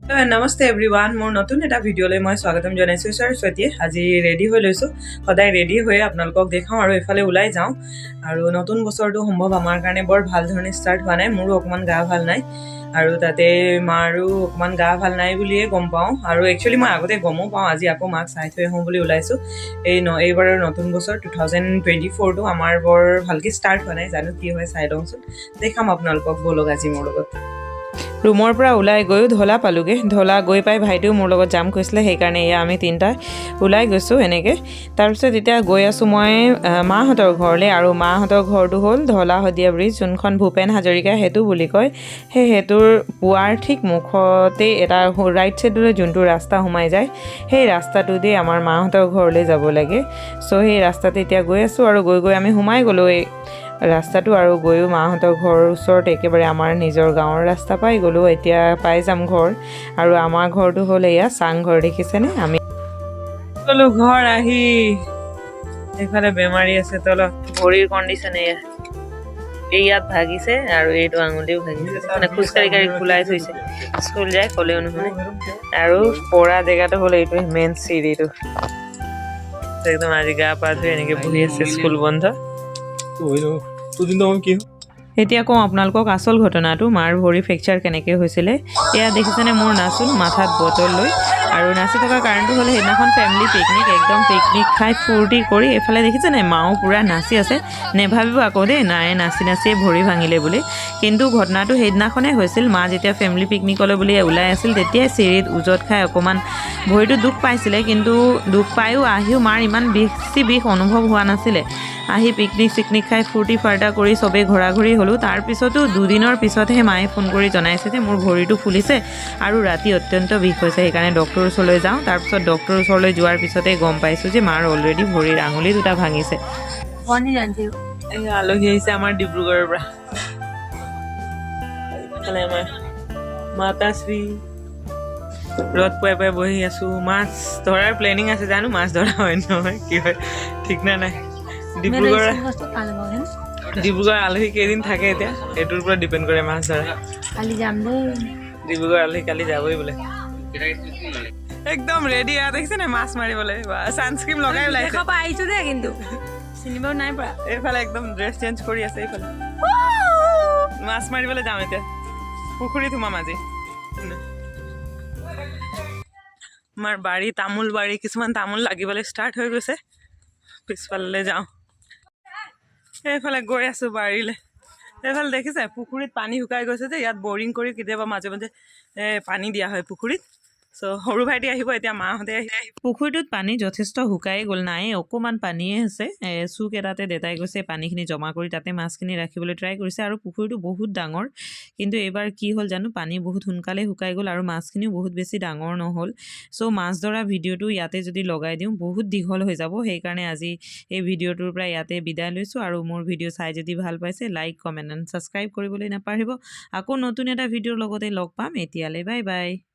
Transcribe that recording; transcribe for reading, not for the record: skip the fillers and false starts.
namaste everyone মোৰ নতুন এটা ভিডিঅ'লৈ মই স্বাগতম জনাইছোঁ সৰস্বতী আজি ৰেডি হৈ লৈছোঁ সদায় ৰেডি হৈ আপোনালোকক দেখাওঁ আৰু এফালে ওলাই যাওঁ আৰু নতুন বছৰটো সম্ভৱ আমাৰ কাৰণে বৰ ভাল ধৰণে ষ্টাৰ্ট হোৱা নাই মোৰো অকমান গা ভাল নাই আৰু তাতে মাৰো অকমান গা ভাল নাই বুলিয়ে গম পাওঁ আৰু একচুৱেলি মই আগতে গমো পাওঁ আজি আকৌ মাক চাই থৈ আহোঁ বুলি ওলাইছোঁ এইবাৰৰ নতুন বছৰ 2024টো আমাৰ বৰ ভালকৈ ষ্টাৰ্ট হোৱা নাই জানো কি হয় চাই লওঁচোন দেখাম আপোনালোকক বলক আজি মোৰ লগত ৰুমৰ পৰা ওলাই গৈও ঢলা পালোঁগৈ ঢলা গৈ পাই ভাইটিও মোৰ লগত যাম কৈছিলে সেইকাৰণে এয়া আমি তিনিটা ওলাই গৈছোঁ এনেকৈ তাৰপিছত এতিয়া গৈ আছোঁ মই মাহঁতৰ ঘৰলৈ আৰু মাহঁতৰ ঘৰটো হ'ল ঢলা শদিয়া ব্ৰিজ যোনখন ভূপেন হাজৰিকা সেতু বুলি কয় সেই সেতুৰ পুৱাৰ ঠিক মুখতেই এটা ৰাইট ছাইডলৈ যোনটো ৰাস্তা সোমাই যায় সেই ৰাস্তাটোতে আমাৰ মাহঁতৰ ঘৰলৈ যাব লাগে চ' সেই ৰাস্তাতে এতিয়া গৈ আছোঁ আৰু গৈ আমি সোমাই গ'লোঁ এই ৰাস্তাটো আৰু গৈও মাহঁতৰ ঘৰৰ ওচৰত একেবাৰে আমাৰ নিজৰ গাঁৱৰ ৰাস্তা পাই গ'লোঁ এতিয়া পাই যাম ঘৰ আৰু আমাৰ ঘৰটো হ'ল এয়া চাংঘৰ দেখিছেনে আমি গ'লোঁ ঘৰ আহি এইফালে বেমাৰী আছে তলত ভৰিৰ কণ্ডিশ্যন এয়া ইয়াত ভাগিছে আৰু এইটো আঙুলিও ভাগিছে মানে খোজকাঢ়ি কাঢ়ি খোলাই থৈছে স্কুল যায় ক'লেও নুশুনে আৰু পৰা জেগাটো হ'ল এইটো মেইন চিৰিটো একদম আজি গা পা ধুই এনেকৈ বহি আছে স্কুল বন্ধ এতিয়া কওঁ আপোনালোকক আচল ঘটনাটো মাৰ ভৰি ফ্ৰেকচাৰ কেনেকৈ হৈছিলে এয়া দেখিছেনে মোৰ নাচোন মাথাত বটল লৈ আৰু নাচি থকা কাৰণটো হ'লে সেইদিনাখন ফেমিলি পিকনিক একদম পিকনিক খাই ফূৰ্তি কৰি এইফালে দেখিছেনে মাও পূৰা নাচি আছে নেভাবিব আকৌ দেই নাই নাচি নাচিয়ে ভৰি ভাঙিলে বুলি কিন্তু ঘটনাটো সেইদিনাখনেই হৈছিল মা যেতিয়া ফেমিলি পিকনিকলৈ বুলি ওলাই আছিল তেতিয়াই চিৰিত উজত খাই অকণমান ভৰিটো দুখ পাইছিলে কিন্তু দুখ পায়ো আহিও মাৰ ইমান বেছি বিষ অনুভৱ হোৱা নাছিলে আহি পিকনিক খাই ফূৰ্তি ফাৰ্তা কৰি চবেই ঘূৰি হ'লোঁ তাৰপিছতো দুদিনৰ পিছতহে মায়ে ফোন কৰি জনাইছে যে মোৰ ভৰিটো ফুলিছে আৰু ৰাতি অত্যন্ত বিষ হৈছে সেইকাৰণে ডক্টৰৰ ওচৰলৈ যাওঁ তাৰপিছত ডক্টৰৰ ওচৰলৈ যোৱাৰ পিছতে গম পাইছোঁ যে মাৰ অলৰেডি ভৰিৰ আঙুলি দুটা ভাঙিছে এই আলহী আহিছে আমাৰ ডিব্ৰুগড়ৰ পৰা আমাৰ মাতাশ্ৰী ৰ'দ পুৱাই পুৱাই বহি আছোঁ মাছ ধৰাৰ প্লেনিং আছে জানো মাছ ধৰা হয় নহয় কি হয় ঠিক নাই ডিব্ৰুগড় আলহী কেইদিন থাকে এতিয়া এইটোৰ পৰা ডিপেণ্ড কৰে মাছ ধৰা কালি যাম দেই ডিব্ৰুগড় আলহী কালি যাবই বোলে একদম ৰেডি ইয়াত দেখিছে নে মাছ মাৰিবলৈ ছানস্ক্ৰীম লগাই ওলাইছে আহিছোঁ দেই কিন্তু চিনিব নাই পৰা এইফালে একদম ড্ৰেছ চেঞ্জ কৰি আছে এইফালে মাছ মাৰিবলৈ যাম এতিয়া পুখুৰীত সোমাম আজি আমাৰ বাৰী তামোল বাৰী কিছুমান তামোল লাগিবলৈ ষ্টাৰ্ট হৈ গৈছে পিছফালে যাওঁ এইফালে গৈ আছোঁ বাৰীলৈ এইফালে দেখিছে পুখুৰীত পানী শুকাই গৈছে যে ইয়াত বৰিং কৰি কেতিয়াবা মাজে মাজে পানী দিয়া হয় পুখুৰীত চ' সৰু ভাইটি আহিব এতিয়া মাহঁতে আহি পুখুৰীটোত পানী যথেষ্ট শুকাই গ'ল নাই অকণমান পানীয়ে আছে চুক এটাতে দেতাই গৈছে পানীখিনি জমা কৰি তাতে মাছখিনি ৰাখিবলৈ ট্ৰাই কৰিছে আৰু পুখুৰীটো বহুত ডাঙৰ কিন্তু এইবাৰ কি হ'ল জানো পানী বহুত সোনকালে শুকাই গ'ল আৰু মাছখিনিও বহুত বেছি ডাঙৰ নহ'ল চ' মাছ ধৰা ভিডিঅ'টো ইয়াতে যদি লগাই দিওঁ বহুত দীঘল হৈ যাব সেইকাৰণে আজি এই ভিডিঅ'টোৰ পৰা ইয়াতে বিদায় লৈছোঁ আৰু মোৰ ভিডিঅ' চাই যদি ভাল পাইছে লাইক কমেণ্ট এণ্ড ছাবস্ক্ৰাইব কৰিবলৈ নাপাহৰিব আকৌ নতুন এটা ভিডিঅ'ৰ লগতে লগ পাম এতিয়ালৈ বাই বাই